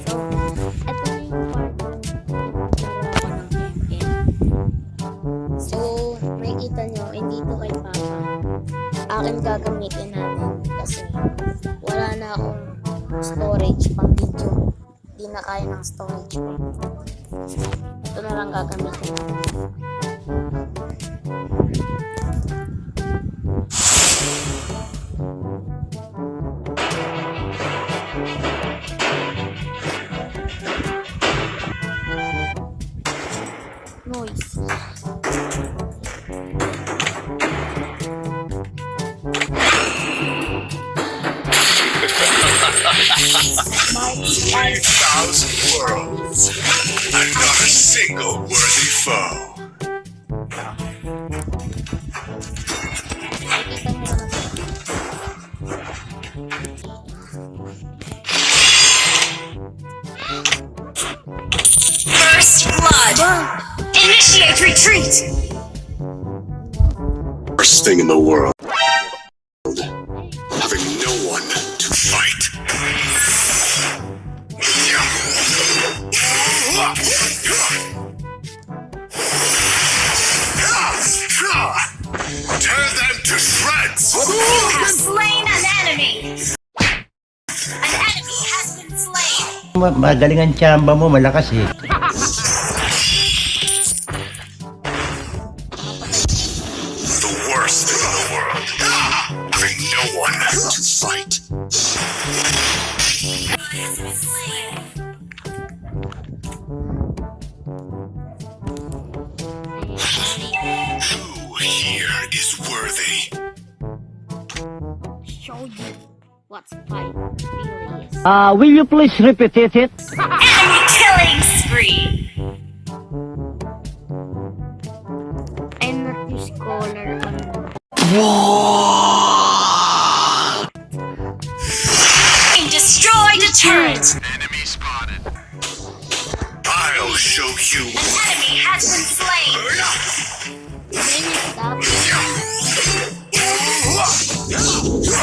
So, eto na yung part para ako ng MM. So, makikita nyo, hindi ito kay Papa. Akin gagamitin natin kasi wala na akong storage pang video. Hindi na kaya ng storage ko. Ito na lang gagamitin natin. Noise. $5,000 worlds, and not a single worthy foe. Nakikita nyo na ito. First blood. Initiate retreat. Worst thing in the world, having no one to fight. Tear them to shreds! You have slain an enemy. An enemy has been slain. Magaling ang tsamba mo, malakas eh. The worst thing in the world, having no one to fight. Who here is worthy? Show you what fight really is. Will you please repeat it? Enemy killing spree. I'm not your scholar on Destroyed a turret. Enemy spotted. I'll show you. An enemy has been slain. You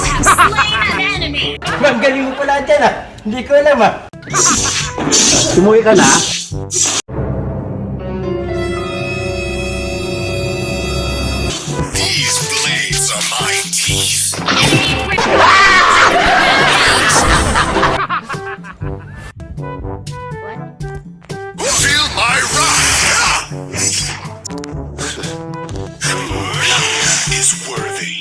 have slain an enemy. Ang galing mo pala dyan ah. Hindi ko alam ah. Sumuwi ka na? These blades are my teeth. Feel my wrath. Who is worthy?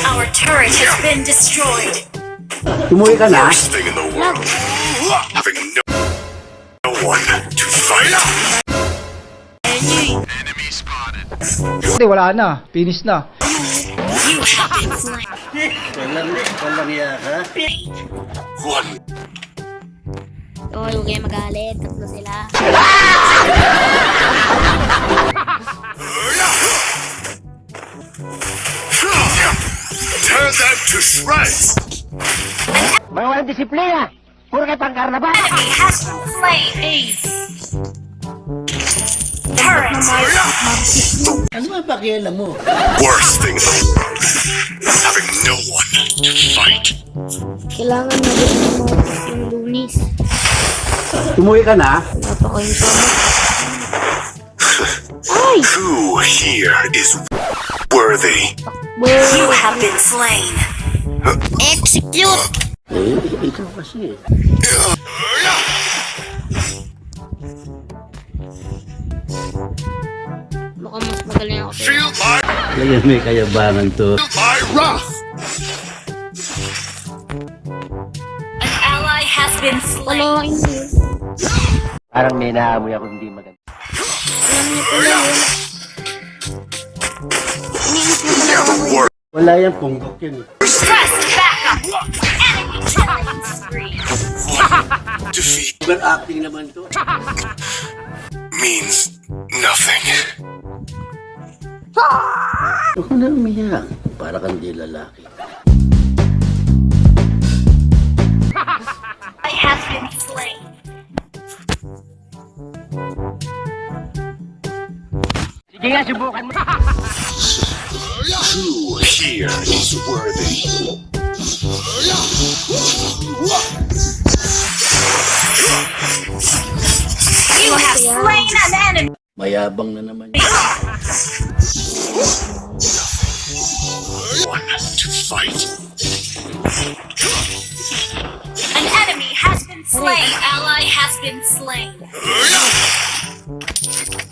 Our turret has been destroyed. Sumuwi ka na? Worst thing in the world, having no one to fight. Enemy spotted. Hindi, wala na. Finish na. You have been slain. Walang iya ka? One. Oh, huwag kayo magalit. Tatlo sila. Tear them to shreds. Mga walang disiplina. Puro kayo pang karnaval. Enemy has been slain. Turret. Ano ba pakialam mo? Worst thing in the world, having no one to fight. Kailangan na rin mo yung lunis. Sumuwi ka na? Wala pa kayong sama. Ay! Who here is worthy? You have been slain. Execute! Eh, ikaw kasi. Mukhang mas magaling ako sa'yo. Feel my Kaya may kayabangan to. wrath. An ally has been slain. Wala hindi. Parang may naamoy ako hindi maganda. Alam niyo pala yun. Iniinit mo pala You're the ako. worst. Wala yan, punggok yun. Press backup. Enemy killing spree. Defeat Super acting naman to. means nothing. Huwag ka na umiyak. Para kang di lalaki. I have been slain. Sige nga, subukan mo. Who here is worthy? You have slain an enemy. Mayabang na naman. One to fight. An enemy has been slain. An ally has been slain.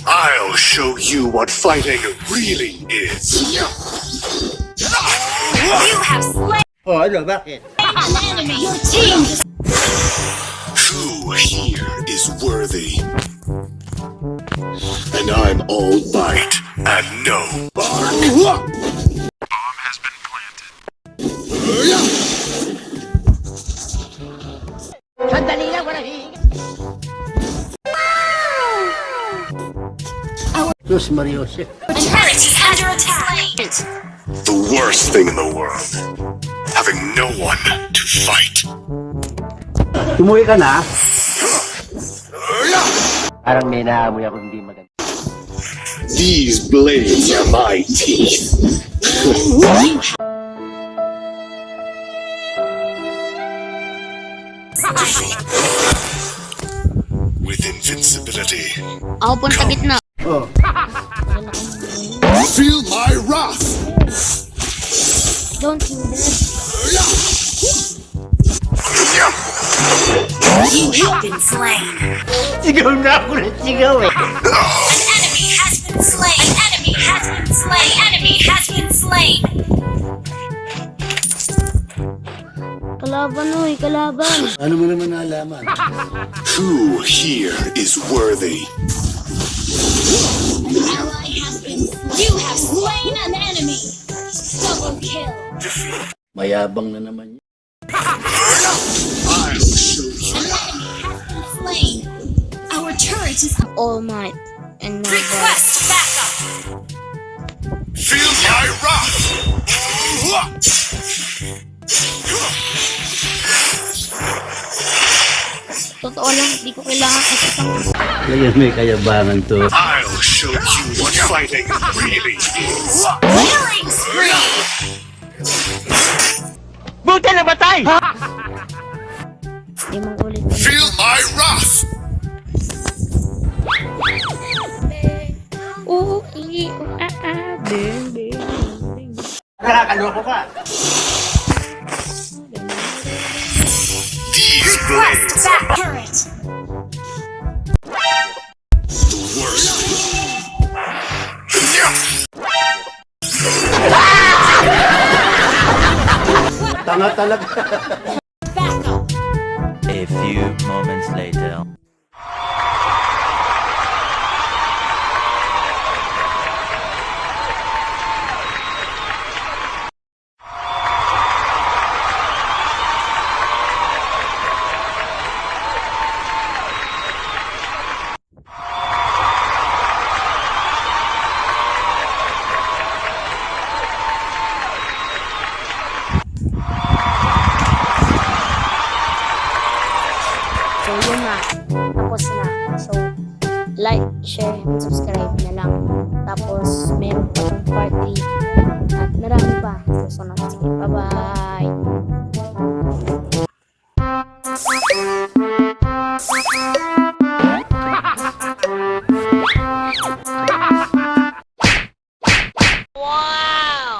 I'll show you what fighting really is. You have slain Oh, ano, bakit? an enemy. Your team just Who here is worthy? And I'm all bite and no bark. Bomb has been planted. Sandali lang, walang hihingi. Sus, Mariosep. turret is under attack. The worst thing in the world. Having no one to fight. Umuwi ka na? Parang may naamoy ako hindi maganda. These blades are my teeth. With invincibility, Ako punta gitna. Oh, feel my wrath. Don't do that. You have been slain. sigaw na ako ng sigaw eh. An enemy has been slain. An enemy has been slain. An enemy has been slain. Kalaban, oy, kalaban. Ano mo naman nalaman? Who here is worthy? You have slain an enemy. Double kill. Mayabang na naman yun. I'll show you. An enemy has been slain. Our turret is up. All might and no God. Request backup. Feel my wrath. Totoo lang, di ko kailangan isang Ngayon may kayabangan to. I'll show you what fighting really is. Killing spree. Buti na batay! di mong ulit. Feel my wrath. Oo, bing, bing, bing. Nakakaloko ka. These Request blades back turret. the worst. Tanga talaga. Backup. A few moments later. So, yun na. Tapos na. So, like, share, and subscribe na lang. Tapos, meron pa itong part 3. At marami pa. So, sunod. Sige, bye-bye!